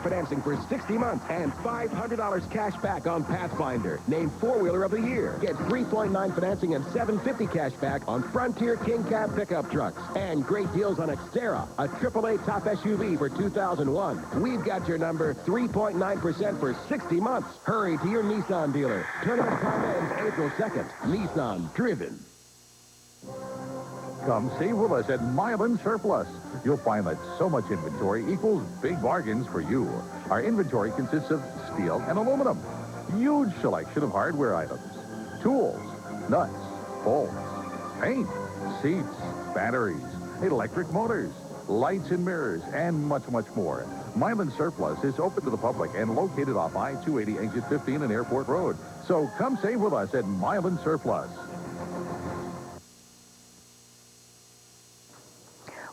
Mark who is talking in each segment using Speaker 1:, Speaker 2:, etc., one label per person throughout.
Speaker 1: financing for 60 months and $500 cash back on Pathfinder. Named 4-Wheeler of the Year. Get 3.9 financing and $750 cash back on Frontier King Cab pickup trucks. And great deals on Xterra, a AAA top SUV for 2001. We've got your number, 3.9% for 60 months. Hurry to your Nissan dealer. Tournament time ends April 2nd. Nissan driven.
Speaker 2: Come save with us at Milan Surplus. You'll find that so much inventory equals big bargains for you. Our inventory consists of steel and aluminum. Huge selection of hardware items. Tools, nuts, bolts, paint, seats, batteries, electric motors, lights and mirrors, and much, much more. Milan Surplus is open to the public and located off I-280 Exit 15 and Airport Road. So come save with us at Milan Surplus.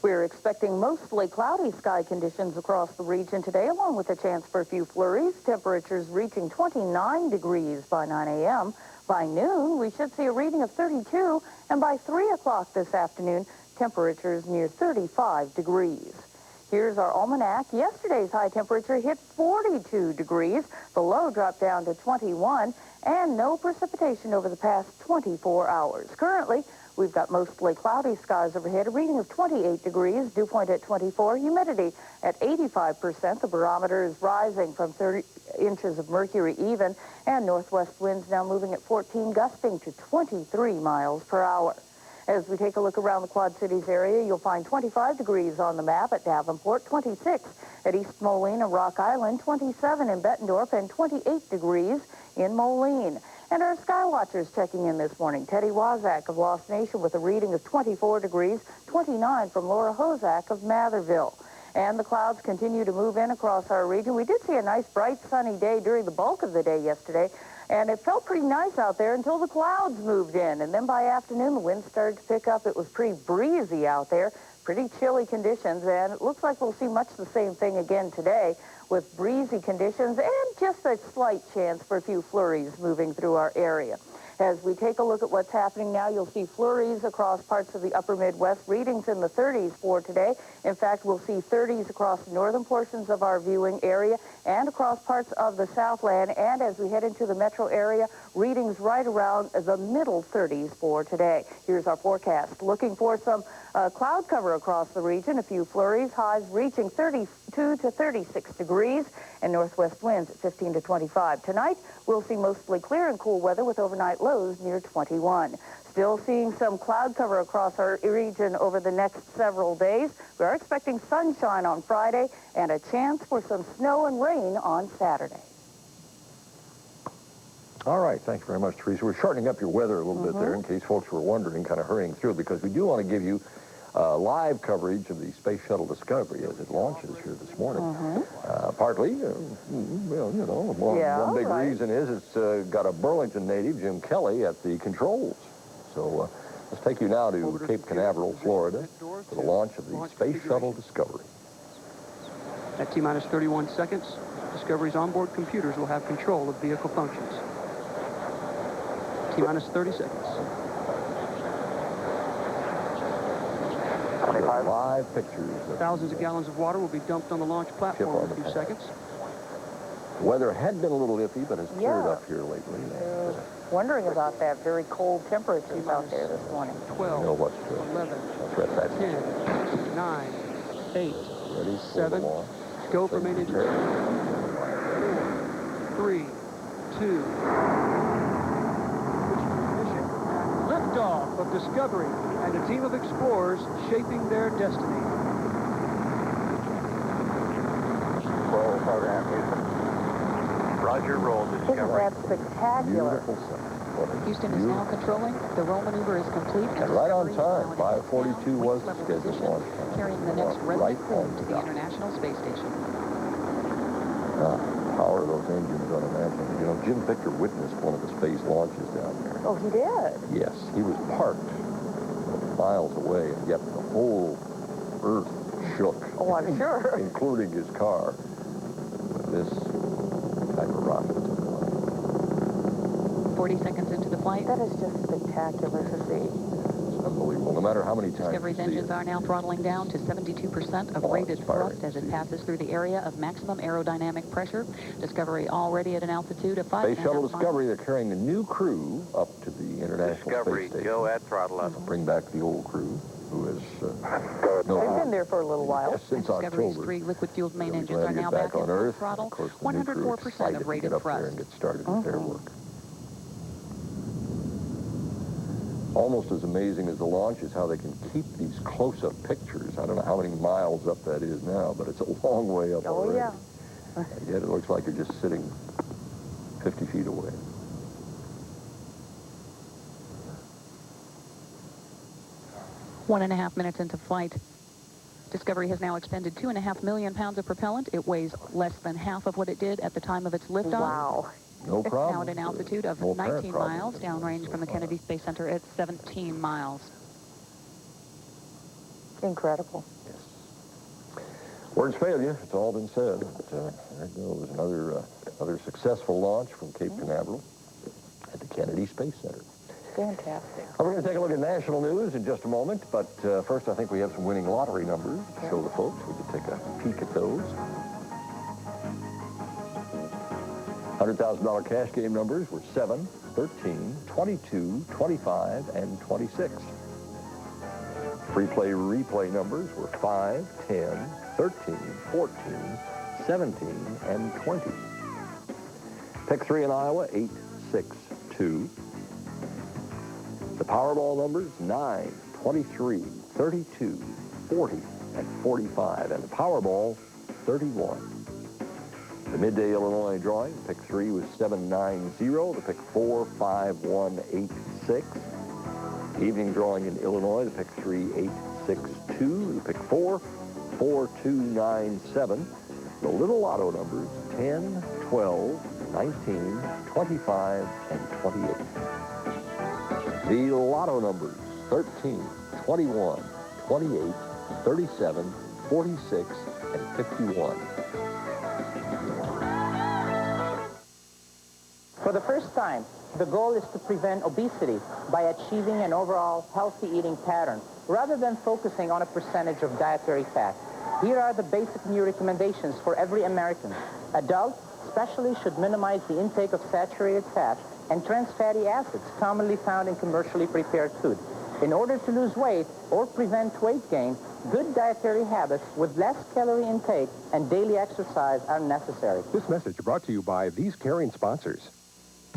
Speaker 3: We're expecting mostly cloudy sky conditions across the region today, along with a chance for a few flurries. Temperatures reaching 29 degrees by 9 a.m. By noon, we should see a reading of 32, and by 3 o'clock this afternoon, temperatures near 35 degrees. Here's our almanac. Yesterday's high temperature hit 42 degrees. The low dropped down to 21, and no precipitation over the past 24 hours. Currently, we've got mostly cloudy skies overhead, a reading of 28 degrees, dew point at 24, humidity at 85%. The barometer is rising from 30 inches of mercury even, and northwest winds now moving at 14, gusting to 23 miles per hour. As we take a look around the Quad Cities area, you'll find 25 degrees on the map at Davenport, 26 at East Moline and Rock Island, 27 in Bettendorf, and 28 degrees in Moline. And our sky watchers checking in this morning. Teddy Wazak of Lost Nation with a reading of 24 degrees, 29 from Laura Hozak of Matherville. And the clouds continue to move in across our region. We did see a nice, bright, sunny day during the bulk of the day yesterday, and it felt pretty nice out there until the clouds moved in. And then by afternoon, the wind started to pick up. It was pretty breezy out there, pretty chilly conditions, and it looks like we'll see much the same thing again today with breezy conditions and just a slight chance for a few flurries moving through our area. As we take a look at what's happening now, you'll see flurries across parts of the upper Midwest, readings in the 30s for today. In fact, we'll see 30s across the northern portions of our viewing area and across parts of the Southland. And as we head into the metro area, readings right around the middle 30s for today. Here's our forecast. Looking for some cloud cover across the region, a few flurries, highs reaching 32 to 36 degrees, and northwest winds at 15 to 25. Tonight, we'll see mostly clear and cool weather with overnight lows near 21. Still seeing some cloud cover across our region over the next several days. We are expecting sunshine on Friday and a chance for some snow and rain on Saturday.
Speaker 4: All right, thanks very much, Teresa. We're shortening up your weather a little bit there in case folks were wondering, kind of hurrying through, because we do want to give you live coverage of the Space Shuttle Discovery as it launches here this morning. Partly, one big reason is it's got a Burlington native, Jim Kelly, at the controls. So let's take you now to Cape Canaveral, Florida, for the launch of the Space Shuttle Discovery.
Speaker 5: At T-minus 31 seconds, Discovery's onboard computers will have control of vehicle functions. T-minus 30 seconds.
Speaker 4: Live pictures.
Speaker 5: Thousands of gallons of water will be dumped on the launch platform in a few seconds.
Speaker 4: Weather had been a little iffy, but has cleared up here lately.
Speaker 3: Wondering about that. Very cold temperatures out there this morning.
Speaker 5: 12,
Speaker 4: You know what's
Speaker 5: 11, 10, 9, 8, 7, go for main engine. 4, 3, 2, liftoff of Discovery and a team of explorers shaping their destiny.
Speaker 6: Roll program, Houston. Roger, roll Discovery.
Speaker 3: Isn't that spectacular?
Speaker 7: Houston is now controlling. The roll maneuver is complete.
Speaker 4: And right on time. 5:42 was the scheduled launch time.
Speaker 7: Carrying the next resident crew to the International Space Station.
Speaker 4: Power of those engines unimaginable. You know, Jim Victor witnessed one of the space launches down there.
Speaker 3: Oh, he did?
Speaker 4: Yes, he was parked miles away, and yet the whole Earth shook.
Speaker 3: Oh, I'm sure.
Speaker 4: Including his car. This type of rocket took off.
Speaker 7: 40 seconds into the flight.
Speaker 3: That is just spectacular to see.
Speaker 4: Unbelievable. No matter how many times
Speaker 7: Discovery's
Speaker 4: you see
Speaker 7: engines
Speaker 4: it.
Speaker 7: are now throttling down to 72% of rated thrust as it passes through the area of maximum aerodynamic pressure. Discovery already at an altitude of 5.5
Speaker 4: Space Shuttle
Speaker 7: miles.
Speaker 4: Discovery, they're carrying a new crew up to the International
Speaker 6: Discovery,
Speaker 4: Space Station.
Speaker 6: go at throttle up.
Speaker 4: Bring back the old crew, who is...
Speaker 3: They've been there for a little while.
Speaker 4: Yes, since
Speaker 7: Discovery's
Speaker 4: October.
Speaker 7: 3 liquid-fueled main
Speaker 4: They're
Speaker 7: engines
Speaker 4: glad
Speaker 7: are
Speaker 4: to get
Speaker 7: now
Speaker 4: back
Speaker 7: back
Speaker 4: on
Speaker 7: in full
Speaker 4: Earth.
Speaker 7: throttle,
Speaker 4: Of course, the new crew
Speaker 7: 104%
Speaker 4: excited
Speaker 7: of
Speaker 4: to
Speaker 7: rated
Speaker 4: get up there
Speaker 7: thrust.
Speaker 4: and get started with their work. Almost as amazing as the launch is how they can keep these close-up pictures. I don't know how many miles up that is now, but it's a long way up already.
Speaker 3: Yeah.
Speaker 4: And yet it looks like you're just sitting 50 feet away.
Speaker 7: One and a half minutes into flight. Discovery has now expended 2.5 million pounds of propellant. It weighs less than half of what it did at the time of its liftoff.
Speaker 3: Wow.
Speaker 4: No
Speaker 7: It's
Speaker 4: problem.
Speaker 7: now at an altitude of
Speaker 4: No apparent
Speaker 7: 19
Speaker 4: problem
Speaker 7: miles, downrange from the Kennedy Space Center at 17 miles.
Speaker 3: Incredible.
Speaker 4: Yes. Words fail you. It's all been said. But, there goes another successful launch from Cape Canaveral at the Kennedy Space Center.
Speaker 3: Fantastic.
Speaker 4: Well, we're going to take a look at national news in just a moment, but first I think we have some winning lottery numbers to show the folks. We can take a peek at those. $100,000 cash game numbers were 7, 13, 22, 25, and 26. Free play replay numbers were 5, 10, 13, 14, 17, and 20. Pick 3 in Iowa, 8, 6, 2. The Powerball numbers, 9, 23, 32, 40, and 45. And the Powerball, 31. The midday Illinois drawing, pick 3 was 790. The pick 4, 5186. Evening drawing in Illinois, the pick 3, 862. The pick 4, 4297. The little lotto numbers, 10, 12, 19, 25, and 28. The lotto numbers, 13, 21, 28, 37, 46, and 51.
Speaker 8: For the first time, the goal is to prevent obesity by achieving an overall healthy eating pattern, rather than focusing on a percentage of dietary fat. Here are the basic new recommendations for every American. Adults especially should minimize the intake of saturated fat and trans fatty acids commonly found in commercially prepared food. In order to lose weight or prevent weight gain, good dietary habits with less calorie intake and daily exercise are necessary.
Speaker 1: This message brought to you by these caring sponsors.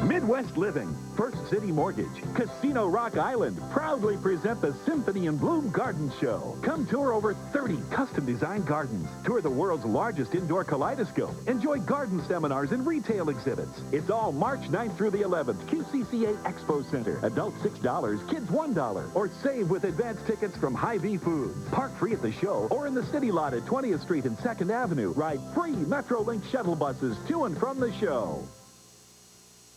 Speaker 9: Midwest Living, First City Mortgage, Casino Rock Island proudly present the Symphony in Bloom Garden Show. Come tour over 30 custom-designed gardens. Tour the world's largest indoor kaleidoscope. Enjoy garden seminars and retail exhibits. It's all March 9th through the 11th. QCCA Expo Center. Adults $6, kids $1. Or save with advance tickets from Hy-Vee Foods. Park free at the show or in the city lot at 20th Street and 2nd Avenue. Ride free Metrolink shuttle buses to and from the show.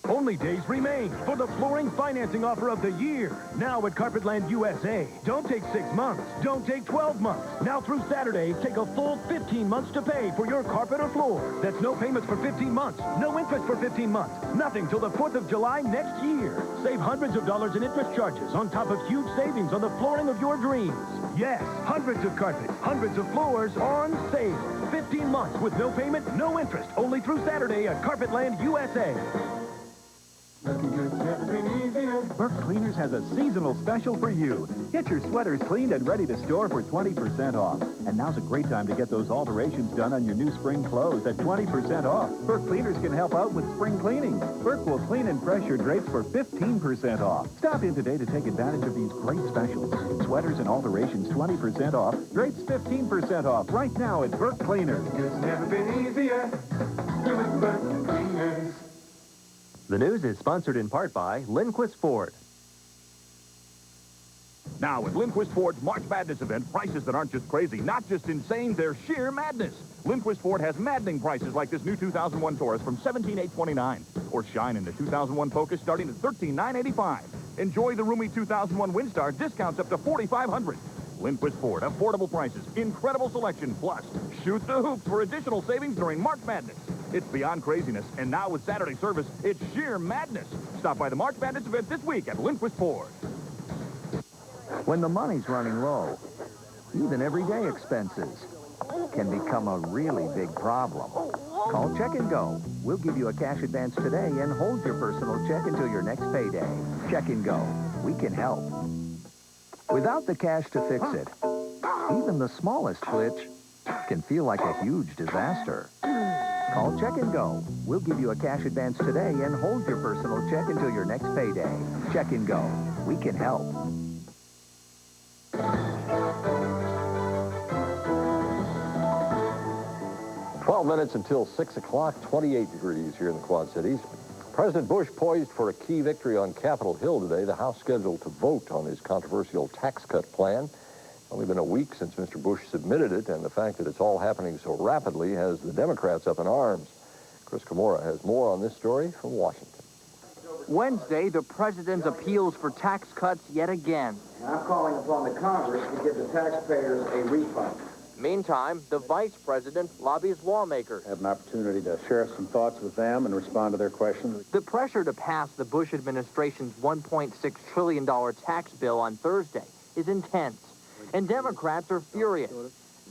Speaker 9: Only days remain for the flooring financing offer of the year. Now at Carpetland USA. Don't take 6 months. Don't take 12 months. Now through Saturday, take a full 15 months to pay for your carpet or floor. That's no payments for 15 months. No interest for 15 months. Nothing till the 4th of July next year. Save hundreds of dollars in interest charges on top of huge savings on the flooring of your dreams. Yes, hundreds of carpets, hundreds of floors on sale. 15 months with no payment, no interest. Only through Saturday at Carpetland USA. Burke Cleaners has a seasonal special for you. Get your sweaters cleaned and ready to store for 20% off. And now's a great time to get those alterations done on your new spring clothes at 20% off. Burke Cleaners can help out with spring cleaning. Burke will clean and press your drapes for 15% off. Stop in today to take advantage of these great specials. Sweaters and alterations 20% off. Drapes 15% off right now at Burke Cleaners.
Speaker 10: It's never been easier with Burke Cleaners.
Speaker 11: The news is sponsored in part by Lindquist Ford.
Speaker 9: Now, with Lindquist Ford's March Madness event, prices that aren't just crazy, not just insane, they're sheer madness. Lindquist Ford has maddening prices like this new 2001 Taurus from $17,829, or shine in the 2001 Focus starting at $13,985. Enjoy the roomy 2001 Windstar, discounts up to $4,500. Lindquist Ford, affordable prices, incredible selection, plus shoot the hoops for additional savings during March Madness. It's beyond craziness, and now with Saturday service, it's sheer madness. Stop by the March Madness event this week at Lindquist Ford.
Speaker 12: When the money's running low, even everyday expenses can become a really big problem. Call Check and Go. We'll give you a cash advance today and hold your personal check until your next payday. Check and Go. We can help. Without the cash to fix it, even the smallest glitch can feel like a huge disaster. Call Check and Go. We'll give you a cash advance today and hold your personal check until your next payday. Check and Go. We can help.
Speaker 4: 12 minutes until 6 o'clock, 28 degrees here in the Quad Cities. President Bush poised for a key victory on Capitol Hill today. The House scheduled to vote on his controversial tax cut plan. It's only been a week since Mr. Bush submitted it, and the fact that it's all happening so rapidly has the Democrats up in arms. Chris Camorra has more on this story from Washington.
Speaker 13: Wednesday, the president appeals for tax cuts yet again.
Speaker 14: I'm calling upon the Congress to give the taxpayers a refund.
Speaker 13: Meantime, the vice president lobbies lawmakers.
Speaker 14: I have an opportunity to share some thoughts with them and respond to their questions.
Speaker 13: The pressure to pass the Bush administration's $1.6 trillion tax bill on Thursday is intense, and Democrats are furious.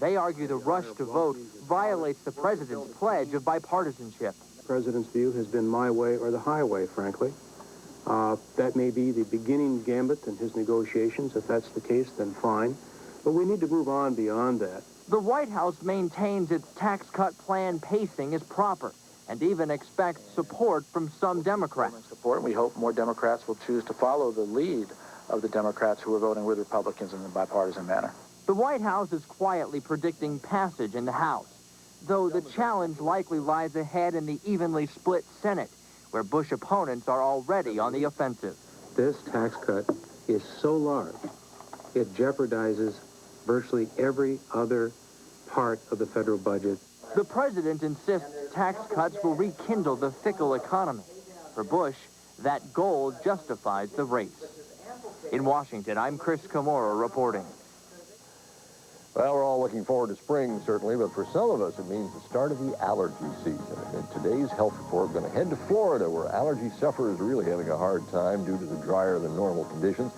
Speaker 13: They argue the rush to vote violates the president's pledge of bipartisanship.
Speaker 15: The president's view has been my way or the highway, frankly. That may be the beginning gambit in his negotiations. If that's the case, then fine. But we need to move on beyond that.
Speaker 13: The White House maintains its tax cut plan pacing is proper and even expects support from some Democrats.
Speaker 16: We hope more Democrats will choose to follow the lead of the Democrats who are voting with Republicans in a bipartisan manner.
Speaker 13: The White House is quietly predicting passage in the House, though the challenge likely lies ahead in the evenly split Senate, where Bush opponents are already on the offensive.
Speaker 15: This tax cut is so large, it jeopardizes virtually every other part of the federal budget.
Speaker 13: The president insists tax cuts will rekindle the fickle economy. For Bush, that goal justifies the race. In Washington, I'm Chris Camorra reporting.
Speaker 4: Well, we're all looking forward to spring, certainly, but for some of us, it means the start of the allergy season. And in today's health report, we're going to head to Florida, where allergy sufferers are really having a hard time due to the drier than normal conditions.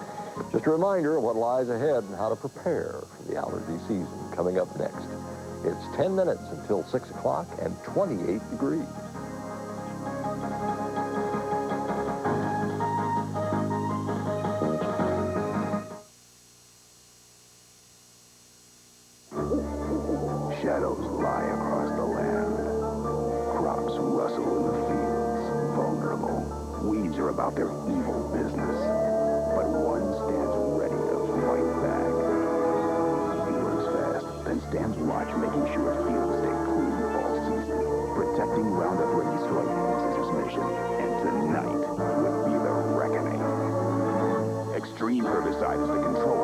Speaker 4: Just a reminder of what lies ahead and how to prepare for the allergy season coming up next. It's 10 minutes until 6 o'clock and 28 degrees.
Speaker 17: Shadows lie across the land. Crops rustle in the fields, vulnerable. Weeds are about their evil business. But one stands ready to fight back. He works fast, then stands watch, making sure fields stay clean all season. Protecting Roundup-ready soybeans is his mission. And tonight would be the reckoning. Extreme herbicide is the control